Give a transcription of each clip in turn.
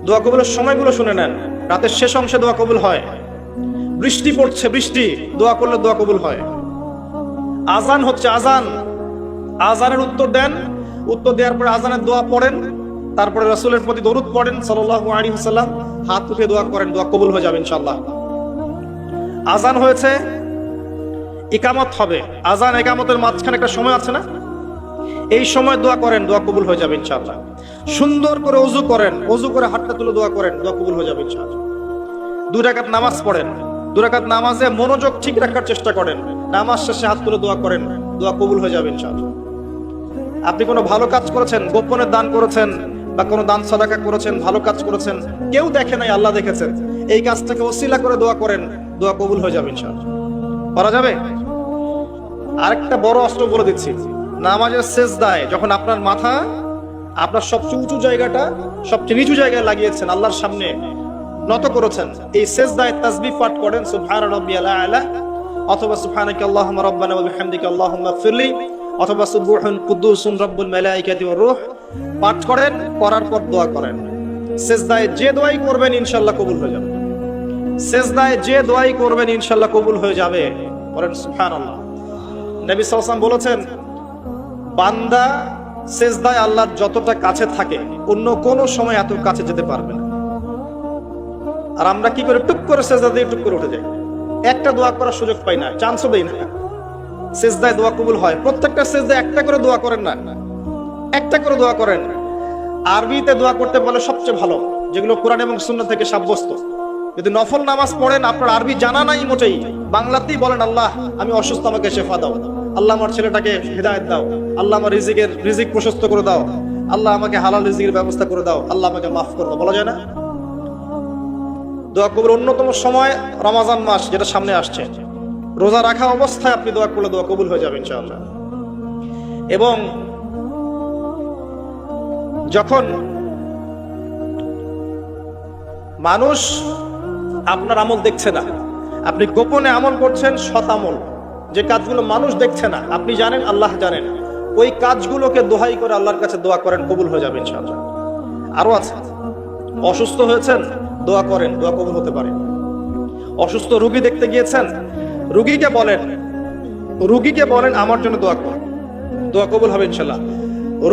দোয়া কবুলের সময়গুলো শুনে নেন। রাতের শেষ অংশে দোয়া কবুল হয়। বৃষ্টি পড়ছে, বৃষ্টি, দোয়া করলে দোয়া কবুল হয়। আজান হচ্ছে, আজান, আজানের উত্তর দেন, উত্তর দেওয়ার পরে আজানের দোয়া পড়েন, তারপরে রাসূলের প্রতি দরুদ পড়েন সাল্লাল্লাহু আলাইহি ওয়াসাল্লাম, হাত উঠে দোয়া করেন, দোয়া কবুল হয়ে যাবে ইনশাআল্লাহ। আজান হয়েছে, ইকামত হবে, আজান ইকামতের মাঝখানে একটা সময় আছে না, এই সময় দোয়া করেন, দোয়া কবুল হয়ে যাবে ইনশাআল্লাহ। সুন্দর করে ওযু করেন, ওযু করে হাতটা তুলে দোয়া করেন, দোয়া কবুল হয়ে যাবে ইনশাআল্লাহ। 2 রাকাত নামাজ পড়েন, 2 রাকাত নামাজে মনোযোগ ঠিক রাখার চেষ্টা করেন, নামাজ শেষে হাত তুলে দোয়া করেন, দোয়া কবুল হয়ে যাবে ইনশাআল্লাহ। আপনি কোনো ভালো কাজ করেছেন, গোপনে দান করেছেন বা কোনো দান সাদাকা করেছেন, ভালো কাজ করেছেন, কেউ দেখে নাই, আল্লাহ দেখেছেন, এই কাজটাকে ওসিলা করে দোয়া করেন, দোয়া কবুল হয়ে যাবে ইনশাআল্লাহ। করা যাবে? আরেকটা বড় অস্ত্র বলে দিচ্ছি, নামাজের সেজদায় যখন আপনার মাথা আপনার সবচেয়ে উঁচু জায়গাটা সবচেয়ে নিচু জায়গায় লাগিয়েছেন, আল্লাহর সামনে নত করেছেন, এই সেজদায় তাসবিহ পাঠ করেন, সুবহানা রাব্বিয়াল আ'লা, অথবা সুবহানাকা আল্লাহুম্মা রাব্বানা ওয়া বিহামদিকা আল্লাহুম্মা ইগফিরলি, অথবা সুবহুন কুদ্দুসুন রাব্বুল মালাইকাতি ওয়ার রূহ পাঠ করেন, করার পর দোয়া করেন। সেজদায় যে দোয়াই করবেন ইনশাআল্লাহ কবুল হয়ে যাবে। সেজদায় যে দোয়াই করবেন ইনশাআল্লাহ কবুল হয়ে যাবে। বলেন সুবহানাল্লাহ। নবী সাল্লাল্লাহু আলাইহি ওয়াসাল্লাম বলেছেন, বান্দা সেজদায় আল্লাহর যতটা কাছে থাকে অন্য কোনো সময় এত কাছে যেতে পারবে না। আর আমরা কি করে টুক করে সেজদা দিয়ে টুক করে উঠে যাই, একটা দোয়া করার সুযোগ পাই না, চান্সও দেই না। সেজদায় দোয়া কবুল হয়, প্রত্যেকটা সেজদায় একটা করে দোয়া করেন না, একটা করে দোয়া করেন। আরবিতে দোয়া করতে বলে সবচেয়ে ভালো, যেগুলো কোরআন এবং সুন্নাহ থেকে সাব্যস্ত। যদি নফল নামাজ পড়েন, আপনার আরবি জানা নাই মোটেই, বাংলাতেই বলেন, আল্লাহ আমি অসুস্থ, আমাকে শেফা দাও, আল্লাহ আমার ছেলেটাকে হিদায়াত দাও, আল্লাহ আমার রিজিক প্রশস্ত করে দাও, আল্লাহ আমাকে হালাল রিজিকের ব্যবস্থা করে দাও, আল্লাহ আমাকে মাফ করে দাও, বলা যায় না? দোয়া কবুলের অন্যতম সময় রমজান মাস, যেটা সামনে আসছে, রোজা রাখা অবস্থায় আপনি দোয়া করলে দোয়া কবুল হয়ে যাবে ইনশাআল্লাহ। এবং যখন মানুষ আপনার আমল দেখছে না, আপনি গোপনে আমল করছেন, সৎ আমল, যে কাজগুলো মানুষ দেখছে না, আপনি জানেন, আল্লাহ জানেন, ওই কাজগুলোকে দোহাই করে আল্লাহর কাছে দোয়া করেন, কবুল হয়ে যাবে ইনশাআল্লাহ। আরো আছে, অসুস্থ হয়েছেন, দোয়া করেন, দোয়া কবুল হতে পারে। অসুস্থ রোগী দেখতে গিয়েছেন, রোগীকে বলেন আমার জন্য দোয়া করুন, দোয়া কবুল হবে ইনশাআল্লাহ।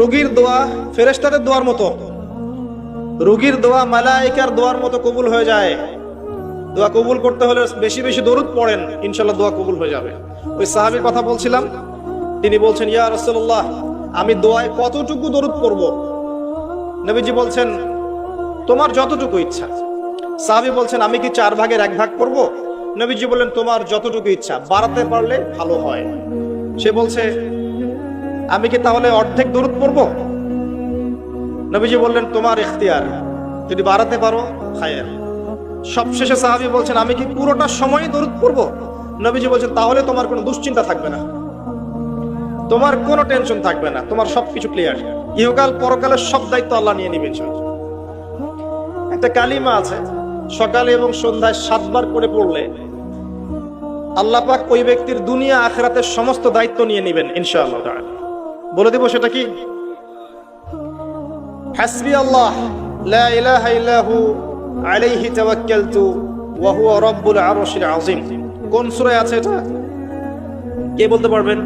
রোগীর দোয়া ফেরেশতাদের দোয়ার মতো, রোগীর দোয়া মালায়েকার দোয়ার মতো কবুল হয়ে যায়। দোয়া কবুল করতে হলে বেশি বেশি দরুদ পড়েন, ইনশাআল্লাহ দোয়া কবুল হয়ে যাবে। ওই সাহাবীর কথা বলছিলাম, তিনি বলছেন, ইয়া রাসূলুল্লাহ, আমি দোয়ায় কতটুকু দরুদ পড়ব? নবীজি বলছেন, তোমার যতটুকু ইচ্ছা। সাহাবী বলছেন, আমি কি 4 ভাগের 1 ভাগ করব? নবীজি বললেন, তোমার যতটুকু ইচ্ছা, বাড়াতে পারলে ভালো হয়। সে বলছে, আমি কি তাহলে অর্ধেক দরুদ পড়ব? নবীজি বললেন, তোমার ইখতিয়ার, যদি বাড়াতে পারো খায়ের। সবশেষে সাহাবী বলছেন, আমি কি পুরোটা সময় দরুদ পড়ব? নবীজি বলছেন, তাহলে তোমার কোনো দুশ্চিন্তা থাকবে না, তোমার কোনো টেনশন থাকবে না, তোমার সবকিছু ক্লিয়ার, ইহকাল পরকালের সব দায়িত্ব আল্লাহ নিয়ে নেবেন। একটা কালিমা আছে, সকালে এবং সন্ধ্যায় 7 বার করে পড়লে আল্লাহ পাক ওই ব্যক্তির দুনিয়া আখিরাতের সমস্ত দায়িত্ব নিয়ে নেবেন ইনশাআল্লাহ তাআলা। বলে দেব সেটা কি? হাসবি আল্লাহ লা ইলাহা ইল্লাহু আলাইহি তাওয়াক্কালতু ওয়া হুয়া রাব্বুল আরশিল আযীম। কোন সূরায় আছে এটা? কে বলতে পারবেন?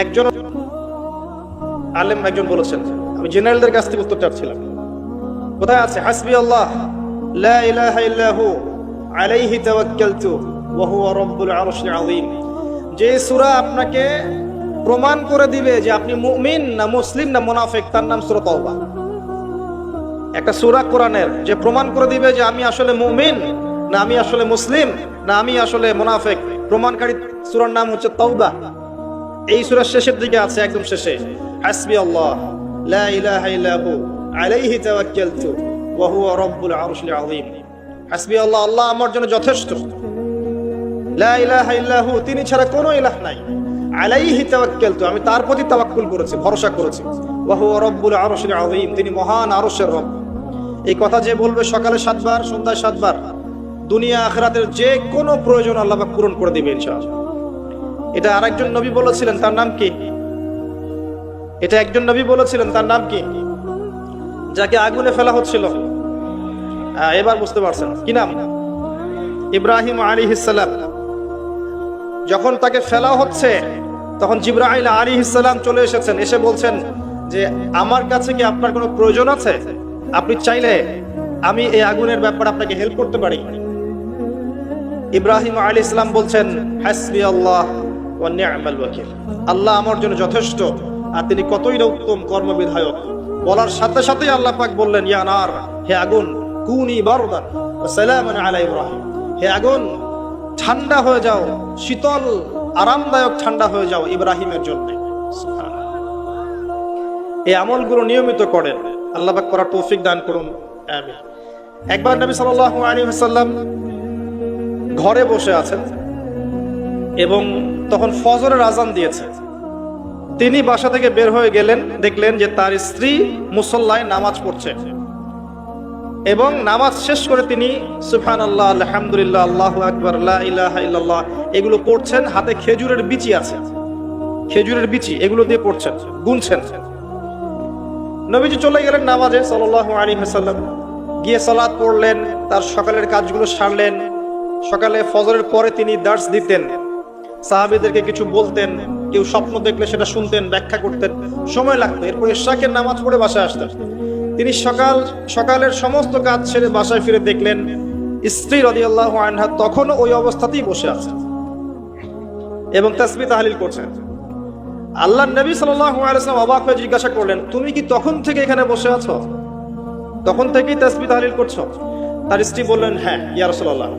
একজন আলেম একজন বলেছেন, আমি জেনারেলদের কাছ থেকে উত্তর চাচ্ছিলাম। কোথায় আছে? হাসবি আল্লাহ লা ইলাহা ইল্লাহু আলাইহি তাওয়াক্কালতু ওয়া হুয়া রাব্বুল আরশিল আযীম। যে সূরা আপনাকে প্রমাণ করে দিবে যে আপনি মুমিন না মুসলিম না মুনাফিক, তার নাম সূরা তাওবা। একটা সূরা কোরআনের যে প্রমাণ করে দিবে যে আমি আসলে মুমিন না আমি আসলে মুসলিম না আমি আসলে মুনাফিক, প্রমাণকারী সূরার নাম হচ্ছে তাওবা। এই সূরার শেষের দিকে আছে, একদম শেষে, হাসবি আল্লাহ লা ইলাহা ইল্লাহু আলাইহি তাওয়াক্কালতু ওয়া হুয়া রাব্বুল আরশিল আযীম। হাসবি আল্লাহ, আল্লাহ আমার জন্য যথেষ্ট, লা ইলাহা ইল্লাহু, তিনি ছাড়া কোনো ইলাহ নাই, আলাইহি তাওয়াক্কালতু, আমি তার প্রতি তাওয়াক্কুল করেছি, ভরসা করেছি, ওয়া হুয়া রাব্বুল আরশিল আযীম, তিনি মহান আরশের রব। এই কথা যে বলবে সকালে 7 বার, সন্ধ্যায় 7 বার, দুনিয়া আখিরাতের যে কোনো প্রয়োজন আল্লাহ পাক পূরণ করে দিবেন ইনশাআল্লাহ। এটা আরেকজন নবী বলেছিলেন, তার নাম কি? এটা একজন নবী বলেছিলেন, তার নাম কি? যাকে আগুনে ফেলা হচ্ছিল, এবার বুঝতে পারছেন কি নাম? ইব্রাহিম আলাইহিস সালাম। যখন তাকে ফেলা হচ্ছে তখন জিবরাইল আলাইহিস সালাম চলে এসেছেন, এসে বলছেন যে আমার কাছে কি আপনার কোনো প্রয়োজন আছে? আপনি চাইলে আমি এই আগুনের ব্যাপারে আপনাকে হেল্প করতে পারি। ইব্রাহিম আলাইহিস সালাম বলছেন হাসবি আল্লাহ ওয়া নি'মাল ওয়াকিল, আল্লাহ আমার জন্য যথেষ্ট আর তিনি কতই না উত্তম কর্মবিধায়ক। বলার সাথে সাথেই আল্লাহ পাক বললেন ইয়া নার, হে আগুন, কুনি বারদান ওয়া সালামান আলা ইব্রাহিম, হে আগুন ঠান্ডা হয়ে যাও, শীতল আরামদায়ক ঠান্ডা হয়ে যাও ইব্রাহিমের জন্য। এই আমলগুলো নিয়মিত করেন, আল্লাহ পাক করার তৌফিক দান করুন, আমিন। একবার নবী সাল্লাল্লাহু আলাইহি ওয়াসাল্লাম ঘরে বসে আছেন এবং তখন ফজরের আজান দিয়েছে। তিনি বাসা থেকে বের হয়ে গেলেন, দেখলেন যে তার স্ত্রী মুসল্লায় নামাজ পড়ছে এবং নামাজ শেষ করে তিনি সুবহানাল্লাহ, আলহামদুলিল্লাহ, আল্লাহু আকবার, লা ইলাহা ইল্লাল্লাহ এগুলো পড়ছেন। হাতে খেজুরের বিচি আছে, খেজুরের বিচি, এগুলো দিয়ে পড়ছেন, গুনছেন। নবীজি চলে গেলেন নামাজে সাল্লাল্লাহু আলাইহি ওয়াসাল্লাম, গিয়ে সালাত পড়লেন, তার সকালের কাজগুলো সারলেন। সকালে ফজরের পরে তিনি দার্স দিতেন, সাহাবীদেরকে কিছু বলতেন, কেউ স্বপ্ন দেখলে সেটা শুনতেন, ব্যাখ্যা করতেন, সময় লাগতো। এরপর ইশরাকের নামাজ পড়ে বাসায় আসতেন। তিনি সকালের সমস্ত কাজ ছেড়ে বাসায় ফিরে দেখলেন স্ত্রী রাদিয়াল্লাহু আনহা তখনও ওই অবস্থাতেই বসে আছেন এবং তাসবিহ তাহলিল করছেন। আল্লাহর নবী সাল্লাল্লাহু আলাইহি ওয়াসাল্লাম অবাক হয়ে জিজ্ঞাসা করলেন, তুমি কি তখন থেকে এখানে বসে আছো? তখন থেকেই তাসবিহ তাহলিল করছো? তার স্ত্রী বললেন, হ্যাঁ ইয়া রাসূলুল্লাহ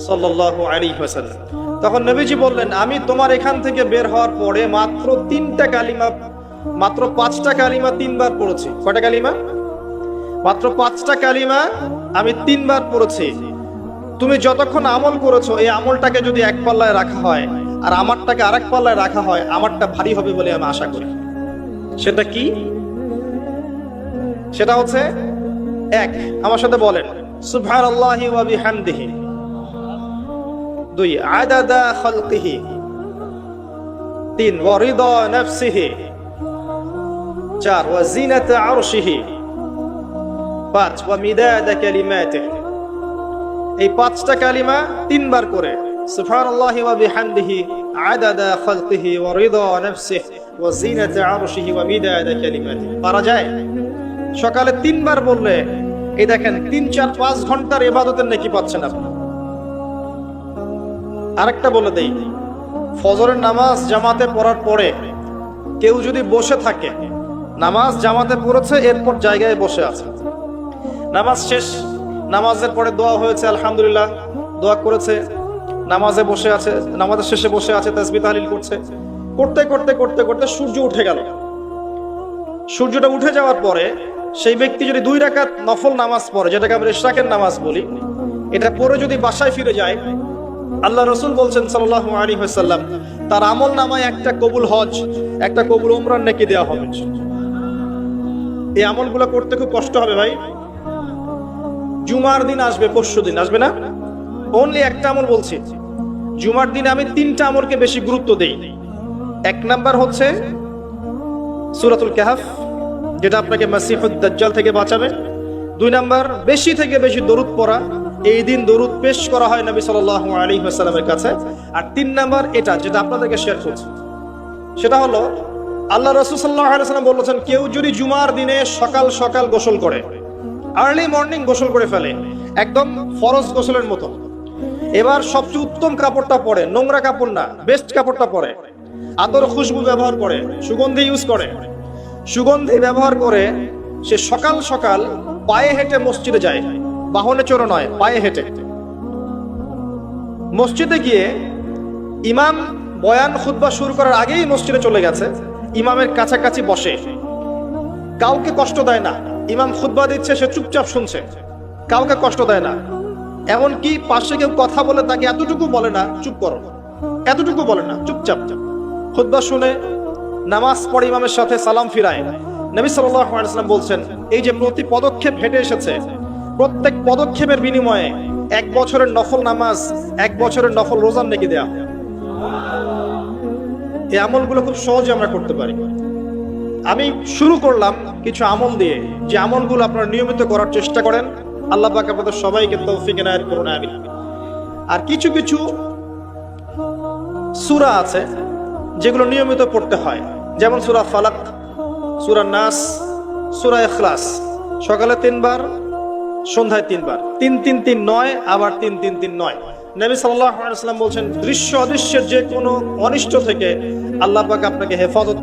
সাল্লাল্লাহু আলাইহি ওয়াসাল্লাম। তখন নবীজি বললেন, আমি তোমার এখান থেকে বের হওয়ার পরে মাত্র 5টা কালিমা 3 বার পড়েছি। কয়টা কালিমা? মাত্র 5টা কালিমা আমি 3 বার পড়েছি। তুমি যতক্ষণ আমল করেছো এই আমলটাকে যদি এক পাল্লায় রাখা হয় আর আমারটাকে আরেক পাল্লায় রাখা হয়, আমারটা ভারী হবে বলে আমি আশা করি। সেটা কি? সেটা হচ্ছে এক, আমার সাথে বলেন সুবহানাল্লাহি ওয়া বিহামদিহি। 2 আদাদা খালকিহি। 3 ওয়া রিদা নাফসিহি। 4 ওয়া জিনাতা আরশিহি। 5 ওয়া মিদাদা কালিমাতিহি। এই 5টা কালিমা 3 বার করে সুবহানাল্লাহি ওয়া বিহামদিহি আদাদা খালকিহি ওয়া রিদা নাফসিহি ওয়া জিনাতা আরশিহি ওয়া মিদাদা কালিমাতিহি পারা যায়? সকালে 3 বার বললে এই দেখেন 3, 4, 5 ঘন্টার ইবাদতের নেকি পাচ্ছেন আপনি। আরেকটা বলে দেই, ফজরের নামাজ জামাতে পড়ার পরে কেউ যদি বসে থাকে, নামাজ জামাতে পড়েছে এরপর জায়গায় বসে আছে, নামাজ শেষ, নামাজের পরে দোয়া হয়েছে আলহামদুলিল্লাহ, দোয়া করেছে, নামাজে বসে আছে, নামাজের শেষে বসে আছে, তাসবিহ তাহলিল করছে, করতে করতে করতে করতে সূর্য উঠে গেল। সূর্যটা উঠে যাওয়ার পরে সেই ব্যক্তি যদি 2 রাকাত নফল নামাজ পড়ে, যেটাকে আমরা ইশরাকের নামাজ বলি, এটা পরে যদি বাসায় ফিরে যায়, আল্লাহ রাসূল বলছেন সাল্লাল্লাহু আলাইহি ওয়াসাল্লাম তার আমল নামায় একটা কবুল হজ, একটা কবুল উমরার নেকি দেওয়া হবে। এই আমলগুলো করতে খুব কষ্ট হবে ভাই। জুমার দিন আসবে, পরশু দিন আসবে না, অনলি একটা আমল বলছি। জুমার দিনে আমি 3টা আমলকে বেশি গুরুত্ব দেই। 1 নাম্বার হচ্ছে সূরাতুল কাহফ, যেটা আপনাকে মাসিহুদ দাজ্জাল থেকে বাঁচাবে। 2 নাম্বার বেশি থেকে বেশি দরুদ পড়া, এই দিন দরুদ পেশ করা হয় নবী সাল্লাল্লাহু আলাইহি ওয়াসাল্লামের কাছে। আর 3 নাম্বার এটা যেটা আপনাদেরকে শেয়ার করছি, সেটা হলো আল্লাহ রাসূল সাল্লাল্লাহু আলাইহি ওয়াসাল্লাম বলেছেন কেউ যদি জুমার দিনে সকাল সকাল গোসল করে, আর্লি মর্নিং গোসল করে ফেলে, একদম ফরজ গোসলের মতো, এবার সবচেয়ে উত্তম কাপড়টা পরে, নোংরা কাপড় না, বেস্ট কাপড়টা পরে, আতর খুশবু ব্যবহার করে, সুগন্ধি ইউজ করে, সুগন্ধি ব্যবহার করে সে সকাল সকাল পায়ে হেঁটে মসজিদে যায়, বাহনে চড়ে নয়, পায়ে হেঁটে মসজিদে গিয়ে ইমাম বয়ান খুতবা শুরু করার আগেই মসজিদে চলে গেছে, ইমামের কাছাকাছি বসে, কাউকে কষ্ট দেয় না, ইমাম খুতবা দিচ্ছে সে চুপচাপ শুনছে, কাউকে কষ্ট দেয় না। এমনকি পাশে কেউ কথা বলে তাকে এতটুকু বলে না চুপ করো, এতটুকু বলে না, চুপচাপ খুতবা শুনে নামাজ পড়ে ইমামের সাথে সালাম ফিরায়। নবী সাল্লাল্লাহু আলাইহি ওয়াসাল্লাম বলছেন এই যে প্রতি পদক্ষেপ হেঁটে এসেছে, প্রত্যেক পদক্ষেপের বিনিময়ে 1 বছরের নফল নামাজ, 1 বছরের নফল রোজার নেকি দেয়া। এই আমলগুলো খুব সহজে আমরা করতে পারি। আমি শুরু করলাম কিছু আমল দিয়ে, যে আমলগুলো আপনারা নিয়মিত করার চেষ্টা করেন। আল্লাহ পাক আপনাদের সবাইকে তৌফিক এনায়েত করুন, আমিন। আর কিছু কিছু সূরা আছে যেগুলো নিয়মিত পড়তে হয়, যেমন সূরা ফালাক, সূরা নাস, সূরা ইখলাস। সকালে 3 বার, সন্ধ্যায় 3 বার, 3-3-3 9, আবার 3-3-3 9। নবী সাল্লাল্লাহু আলাইহি ওয়াসাল্লাম বলছেন, দৃশ্য অদৃশ্যের যে কোনো অনিষ্ট থেকে আল্লাহ পাক আপনাকে হেফাজত